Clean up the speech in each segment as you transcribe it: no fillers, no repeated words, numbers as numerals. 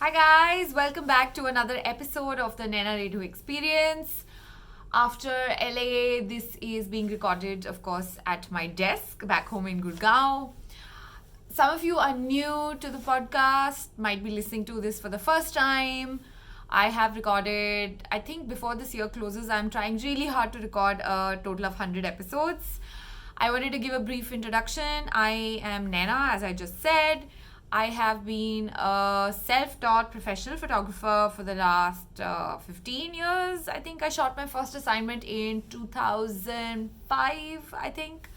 Hi guys, welcome back to another episode of the Naina Redhu experience. After LA, this is being recorded, of course, at my desk back home in Gurgaon. Some of you are new to the podcast, might be listening to this for the first time. I have recorded, I think before this year closes, I'm trying really hard to record a total of 100 episodes. I wanted to give a brief introduction. I am Naina, as I just said. I have been a self-taught professional photographer for the last 15 years. I think I shot my first assignment in 2005, I think.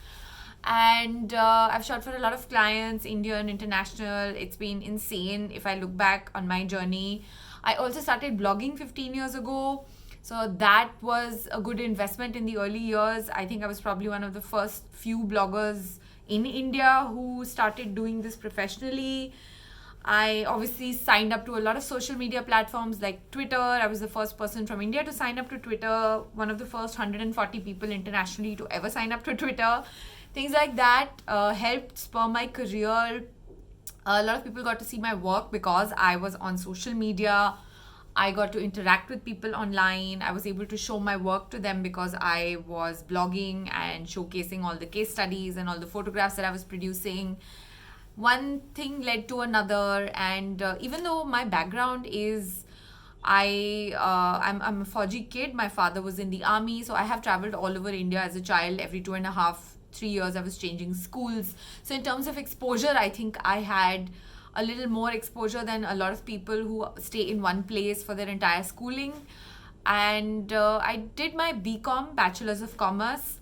And I've shot for a lot of clients, Indian, international. It's been insane if I look back on my journey. I also started blogging 15 years ago. So that was a good investment in the early years. I think I was probably one of the first few bloggers in India who started doing this professionally. I obviously signed up to a lot of social media platforms like Twitter. I was the first person from India to sign up to Twitter, one of the first 140 people internationally to ever sign up to Twitter. Things like that helped spur my career. A lot of people got to see my work because I was on social media. I got to interact with people online. I was able to show my work to them because I was blogging and showcasing all the case studies and all the photographs that I was producing. One thing led to another, and even though my background is I'm a Fauji kid. My father was in the army, so I have traveled all over India as a child. Every 2.5-3 years, I was changing schools. So in terms of exposure, I think I had a little more exposure than a lot of people who stay in one place for their entire schooling. And I did my BCom, Bachelor's of Commerce.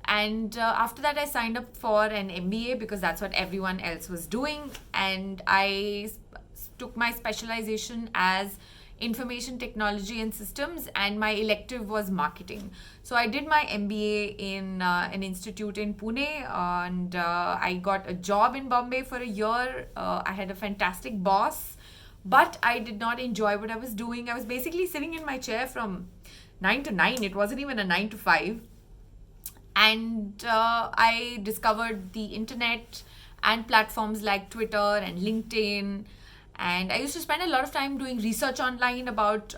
And after that, I signed up for an MBA because that's what everyone else was doing. And I took my specialization as information technology and systems, and my elective was marketing. So I did my MBA in an institute in Pune, and I got a job in Bombay for a year. I had a fantastic boss, but I did not enjoy what I was doing. I was basically sitting in my chair from 9 to 9. It wasn't even a 9 to 5. And I discovered the internet and platforms like Twitter and LinkedIn. And I used to spend a lot of time doing research online about,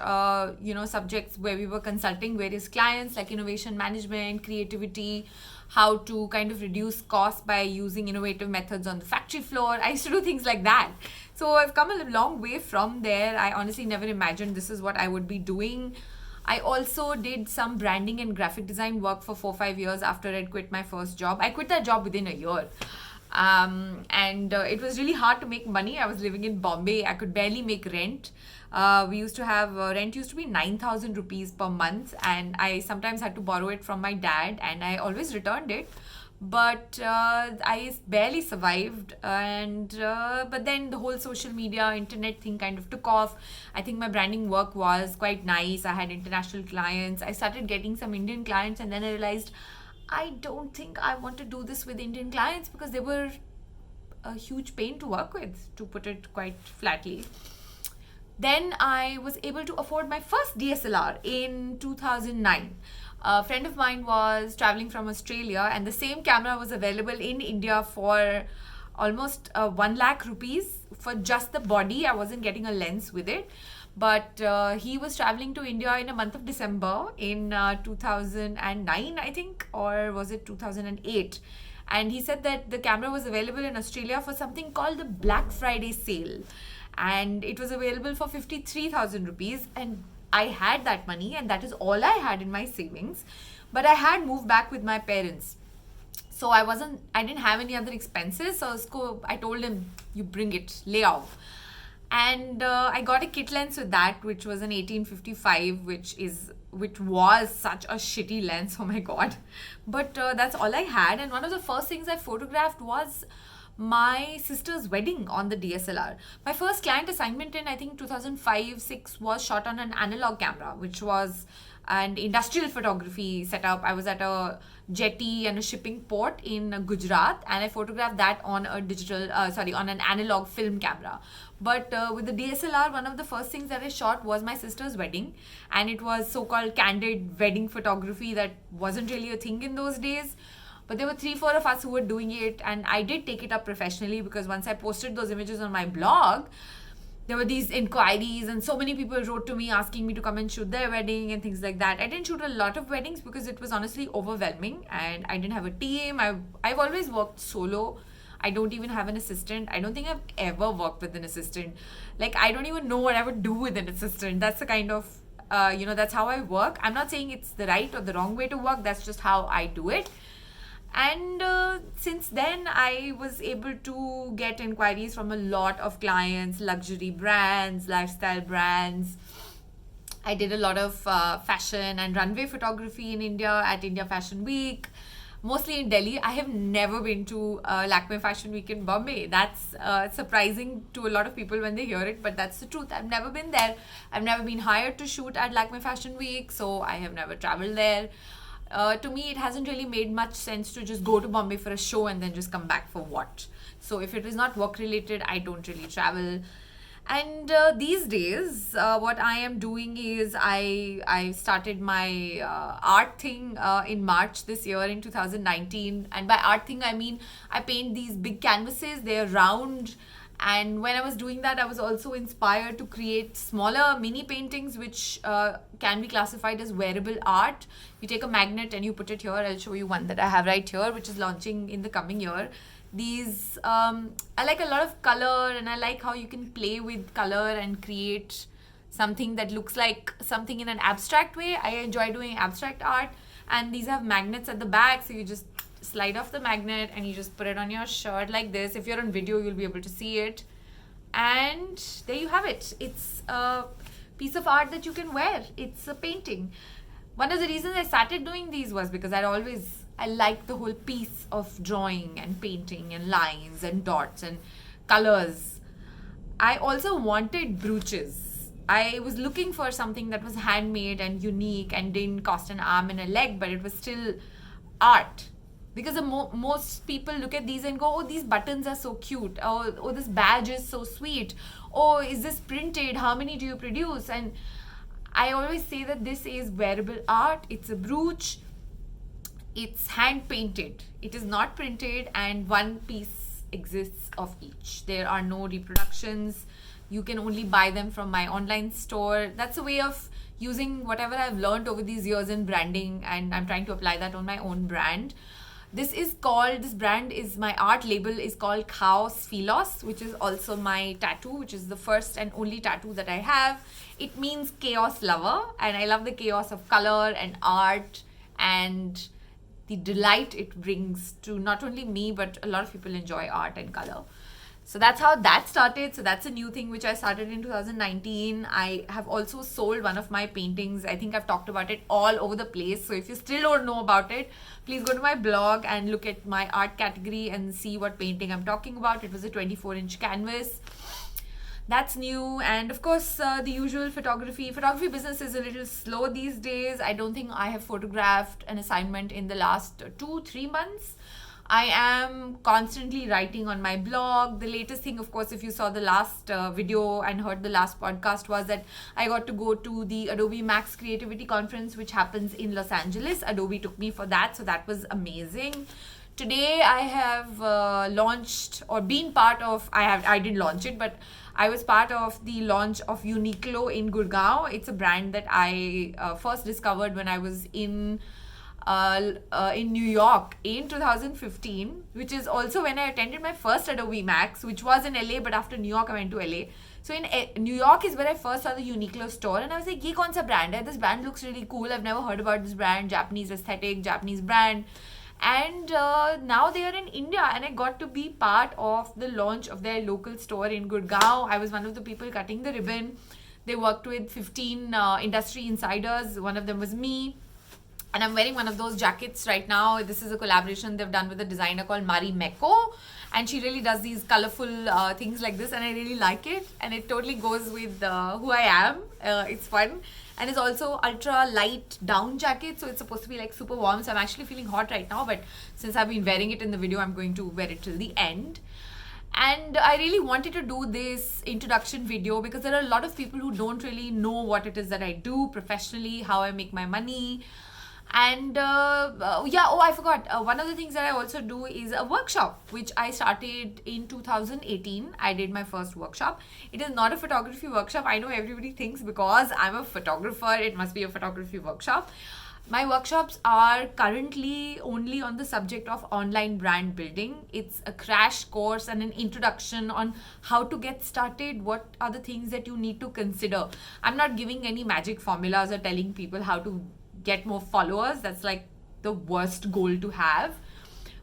subjects where we were consulting various clients like innovation management, creativity, how to kind of reduce costs by using innovative methods on the factory floor. I used to do things like that. So I've come a long way from there. I honestly never imagined this is what I would be doing. I also did some branding and graphic design work for 4-5 years after I'd quit my first job. I quit that job within a year. And it was really hard to make money. I was living in Bombay. I could barely make rent. We used to have rent used to be 9,000 rupees per month, and I sometimes had to borrow it from my dad, and I always returned it. But I barely survived, and but then the whole social media, internet thing kind of took off. I think my branding work was quite nice. I had international clients. I started getting some Indian clients, and then I realized I don't think I want to do this with Indian clients because they were a huge pain to work with, to put it quite flatly. Then I was able to afford my first DSLR in 2009. A friend of mine was traveling from Australia, and the same camera was available in India for almost 1 lakh rupees for just the body. I wasn't getting a lens with it. But he was traveling to India in a month of December in 2009, I think, or was it 2008? And he said that the camera was available in Australia for something called the Black Friday sale. And it was available for 53,000 rupees. And I had that money, and that is all I had in my savings. But I had moved back with my parents. So I didn't have any other expenses. So I told him, you bring it, lay off. And I got a kit lens with that, which was an 1855, which was such a shitty lens. Oh my god! But that's all I had. And one of the first things I photographed was my sister's wedding on the DSLR. My first client assignment in I think 2005-6 was shot on an analog camera, which was an industrial photography setup. I was at a jetty and a shipping port in Gujarat, and I photographed that on on an analog film camera. But with the DSLR, one of the first things that I shot was my sister's wedding, and it was so-called candid wedding photography that wasn't really a thing in those days. But there were 3-4 of us who were doing it, and I did take it up professionally because once I posted those images on my blog, there were these inquiries and so many people wrote to me asking me to come and shoot their wedding and things like that. I didn't shoot a lot of weddings because it was honestly overwhelming and I didn't have a team. I've always worked solo. I don't even have an assistant. I don't think I've ever worked with an assistant. Like, I don't even know what I would do with an assistant. That's the kind of, that's how I work. I'm not saying it's the right or the wrong way to work. That's just how I do it. And since then, I was able to get inquiries from a lot of clients, luxury brands, lifestyle brands. I did a lot of fashion and runway photography in India at India Fashion Week, mostly in Delhi. I have never been to Lakme Fashion Week in Bombay. That's surprising to a lot of people when they hear it, but that's the truth. I've never been there. I've never been hired to shoot at Lakme Fashion Week, so I have never traveled there. To me, it hasn't really made much sense to just go to Bombay for a show and then just come back for what. So if it is not work related, I don't really travel. And these days, what I am doing is I started my art thing in March this year in 2019. And by art thing, I mean I paint these big canvases. They're round. And when I was doing that, I was also inspired to create smaller mini paintings, which can be classified as wearable art. You take a magnet and you put it here. I'll show you one that I have right here, which is launching in the coming year. These, I like a lot of color, and I like how you can play with color and create something that looks like something in an abstract way. I enjoy doing abstract art, and these have magnets at the back, so you just slide off the magnet and you just put it on your shirt like this. If you're on video, you'll be able to see it. And there you have it. It's a piece of art that you can wear. It's a painting. One of the reasons I started doing these was because I liked the whole piece of drawing and painting and lines and dots and colors. I also wanted brooches. I was looking for something that was handmade and unique and didn't cost an arm and a leg, but it was still art. Because most people look at these and go, oh, these buttons are so cute. Oh, this badge is so sweet. Oh, is this printed? How many do you produce? And I always say that this is wearable art. It's a brooch. It's hand painted. It is not printed, and one piece exists of each. There are no reproductions. You can only buy them from my online store. That's a way of using whatever I've learned over these years in branding, and I'm trying to apply that on my own brand. This brand is, my art label is called Chaos Philos, which is also my tattoo, which is the first and only tattoo that I have. It means chaos lover, and I love the chaos of color and art and the delight it brings to not only me, but a lot of people enjoy art and color. So that's how that started. So that's a new thing which I started in 2019. I have also sold one of my paintings. I think I've talked about it all over the place. So if you still don't know about it, please go to my blog and look at my art category and see what painting I'm talking about. It was a 24-inch canvas. That's new. And of course, the usual photography business is a little slow these days. I don't think I have photographed an assignment in the last 2-3 months. I am constantly writing on my blog. The latest thing, of course, if you saw the last video and heard the last podcast, was that I got to go to the Adobe Max Creativity Conference, which happens in Los Angeles. Adobe took me for that, so that was amazing. Today I have launched or been part of, I didn't launch it, but I was part of the launch of Uniqlo in Gurgaon. It's a brand that I first discovered when I was in New York in 2015, which is also when I attended my first Adobe Max, which was in LA, but after New York I went to LA. So in New York is where I first saw the Uniqlo store, and I was like, ye kaun sa brand hai? This brand looks really cool. I've never heard about this brand. Japanese aesthetic, Japanese brand. And now they are in India, and I got to be part of the launch of their local store in Gurgaon. I was one of the people cutting the ribbon. They worked with 15 industry insiders. One of them was me. And I'm wearing one of those jackets right now. This is a collaboration they've done with a designer called Mari Meko. And she really does these colorful things like this. And I really like it. And it totally goes with who I am. It's fun. And it's also ultra light down jacket. So it's supposed to be like super warm. So I'm actually feeling hot right now. But since I've been wearing it in the video, I'm going to wear it till the end. And I really wanted to do this introduction video because there are a lot of people who don't really know what it is that I do professionally, how I make my money. And yeah, oh, I forgot. One of the things that I also do is a workshop, which I started in 2018. I did my first workshop. It is not a photography workshop. I know everybody thinks because I'm a photographer, it must be a photography workshop. My workshops are currently only on the subject of online brand building. It's a crash course and an introduction on how to get started, what are the things that you need to consider. I'm not giving any magic formulas or telling people how to get more followers. That's like the worst goal to have.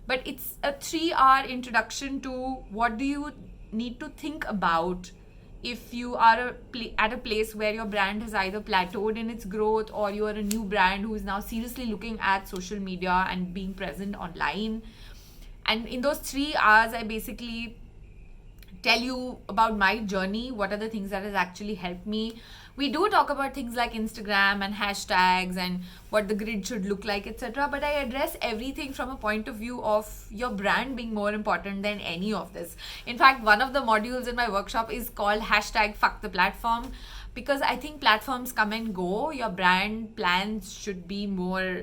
But it's a 3-hour introduction to what do you need to think about if you are at a place where your brand has either plateaued in its growth, or you are a new brand who is now seriously looking at social media and being present online. And in those 3 hours, I basically tell you about my journey, what are the things that has actually helped me. We do talk about things like Instagram and hashtags and what the grid should look like, etc. But I address everything from a point of view of your brand being more important than any of this. In fact, one of the modules in my workshop is called hashtag fuck the platform, because I think platforms come and go. Your brand plans should be more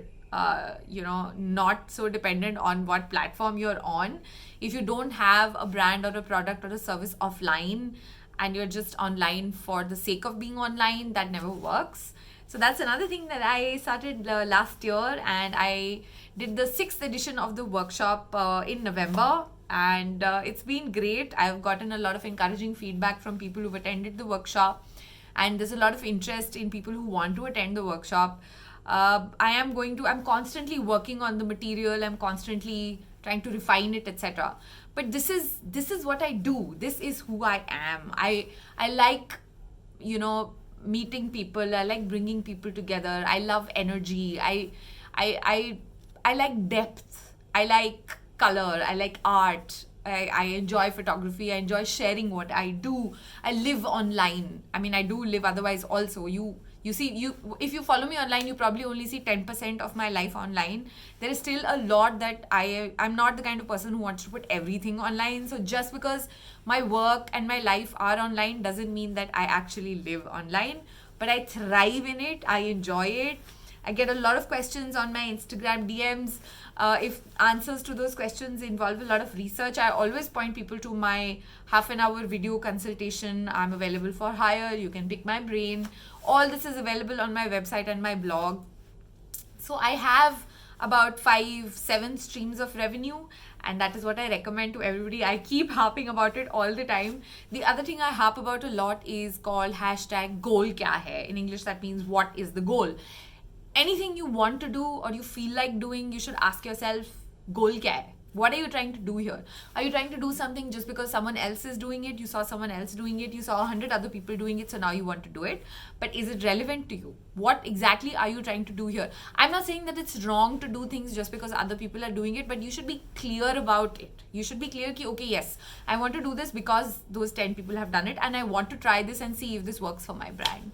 not so dependent on what platform you're on. If you don't have a brand or a product or a service offline and you're just online for the sake of being online, that never works. So that's another thing that I started last year, and I did the 6th edition of the workshop in November, and it's been great. I've gotten a lot of encouraging feedback from people who've attended the workshop, and there's a lot of interest in people who want to attend the workshop. I'm constantly working on the material. I'm constantly trying to refine it, etc. But this is what I do. This is who I am. I like, meeting people. I like bringing people together. I love energy. I like depth. I like color. I like art. I enjoy photography. I enjoy sharing what I do. I live online. I mean, I do live otherwise also. You see, if you follow me online, you probably only see 10% of my life online. There is still a lot that I'm not the kind of person who wants to put everything online. So just because my work and my life are online doesn't mean that I actually live online. But I thrive in it. I enjoy it. I get a lot of questions on my Instagram DMs. If answers to those questions involve a lot of research, I always point people to my half-an-hour video consultation. I'm available for hire. You can pick my brain. All this is available on my website and my blog. So I have about 5-7 streams of revenue, and that is what I recommend to everybody. I keep harping about it all the time. The other thing I harp about a lot is called hashtag goal kya hai. In English, that means what is the goal. Anything you want to do or you feel like doing, you should ask yourself, goal kya hai? What are you trying to do here? Are you trying to do something just because someone else is doing it? You saw someone else doing it. You saw 100 other people doing it. So now you want to do it. But is it relevant to you? What exactly are you trying to do here? I'm not saying that it's wrong to do things just because other people are doing it, but you should be clear about it. You should be clear ki, okay, yes, I want to do this because those 10 people have done it, and I want to try this and see if this works for my brand.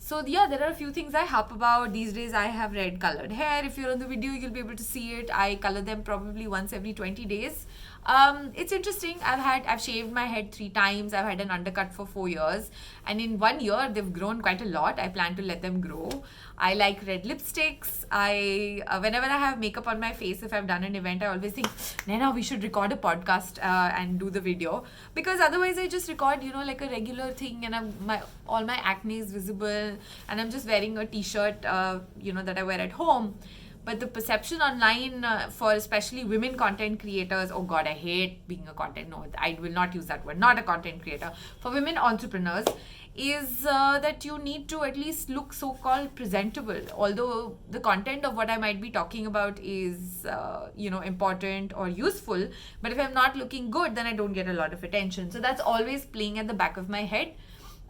So yeah, there are a few things I harp about. These days I have red colored hair. If you're on the video, you'll be able to see it. I color them probably once every 20 days. It's interesting. I've shaved my head 3 times. I've had an undercut for 4 years. And in 1 year, they've grown quite a lot. I plan to let them grow. I like red lipsticks. Whenever I have makeup on my face, if I've done an event, I always think, Naina, we should record a podcast and do the video. Because otherwise I just record, like a regular thing, and all my acne is visible, and I'm just wearing a t-shirt, that I wear at home. But the perception online for especially women content creators, oh God, I hate being a I will not use that word, not a content creator. For women entrepreneurs, is that you need to at least look so-called presentable. Although the content of what I might be talking about is, important or useful, but if I'm not looking good, then I don't get a lot of attention. So that's always playing at the back of my head.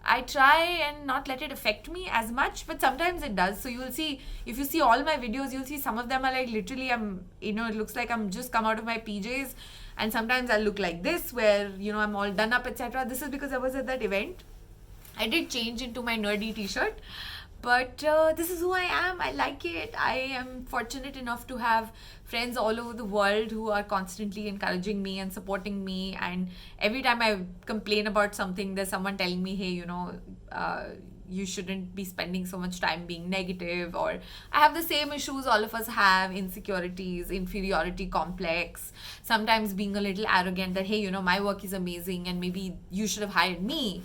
I try and not let it affect me as much, but sometimes it does. So you will see, if you see all my videos, you'll see some of them are like literally, it looks like I'm just come out of my PJs, and sometimes I look like this where, I'm all done up, etc. This is because I was at that event. I did change into my nerdy t-shirt, but this is who I am. I like it. I am fortunate enough to have friends all over the world who are constantly encouraging me and supporting me. And every time I complain about something, there's someone telling me, hey, you shouldn't be spending so much time being negative, or I have the same issues all of us have, insecurities, inferiority complex, sometimes being a little arrogant that, hey, my work is amazing and maybe you should have hired me.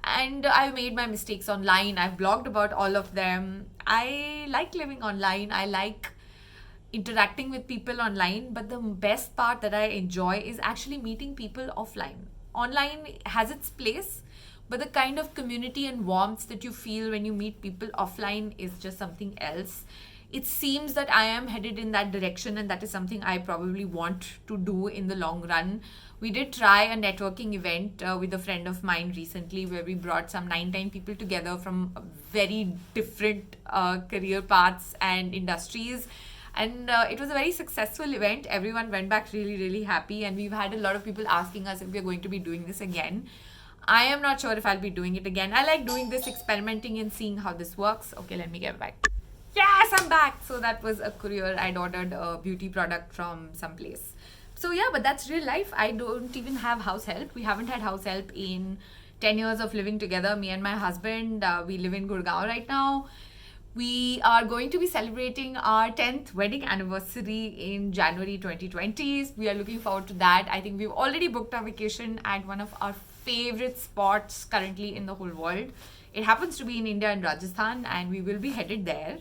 And I've made my mistakes online. I've blogged about all of them. I like living online. I like interacting with people online, but the best part that I enjoy is actually meeting people offline. Online has its place, but the kind of community and warmth that you feel when you meet people offline is just something else. It seems that I am headed in that direction, and that is something I probably want to do in the long run. We did try a networking event with a friend of mine recently, where we brought some 9-10 people together from very different career paths and industries. And it was a very successful event. Everyone went back really, really happy. And we've had a lot of people asking us if we're going to be doing this again. I am not sure if I'll be doing it again. I like doing this, experimenting and seeing how this works. Okay, let me get back. Yes, I'm back. So that was a courier. I'd ordered a beauty product from someplace. So yeah, but that's real life. I don't even have house help. We haven't had house help in 10 years of living together. Me and my husband, we live in Gurgaon right now. We are going to be celebrating our 10th wedding anniversary in January 2020. We are looking forward to that. I think we've already booked our vacation at one of our favorite spots currently in the whole world. It happens to be in India and Rajasthan, and we will be headed there.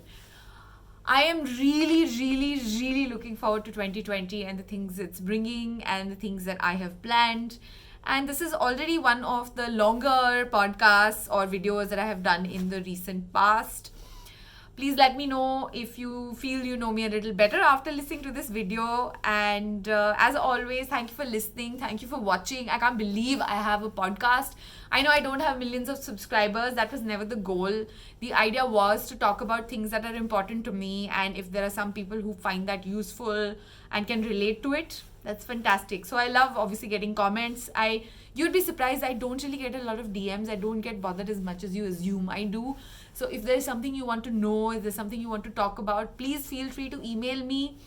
I am really, really, really looking forward to 2020 and the things it's bringing and the things that I have planned. And this is already one of the longer podcasts or videos that I have done in the recent past. Please let me know if you feel you know me a little better after listening to this video. And as always, thank you for listening. Thank you for watching. I can't believe I have a podcast. I know I don't have millions of subscribers. That was never the goal. The idea was to talk about things that are important to me. And if there are some people who find that useful and can relate to it, that's fantastic. So I love obviously getting comments. You'd be surprised, I don't really get a lot of DMs. I don't get bothered as much as you assume I do. So if there's something you want to know, if there's something you want to talk about, please feel free to email me.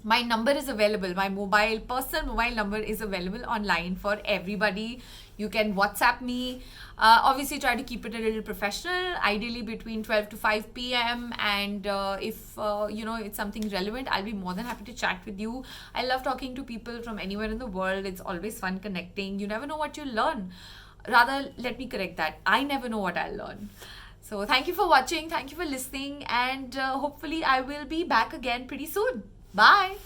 My number is available. My personal mobile number is available online for everybody. You can WhatsApp me. Obviously, try to keep it a little professional, ideally between 12 to 5 p.m. And if it's something relevant, I'll be more than happy to chat with you. I love talking to people from anywhere in the world. It's always fun connecting. You never know what you'll learn. Rather, let me correct that. I never know what I'll learn. So thank you for watching. Thank you for listening. And hopefully I will be back again pretty soon. Bye.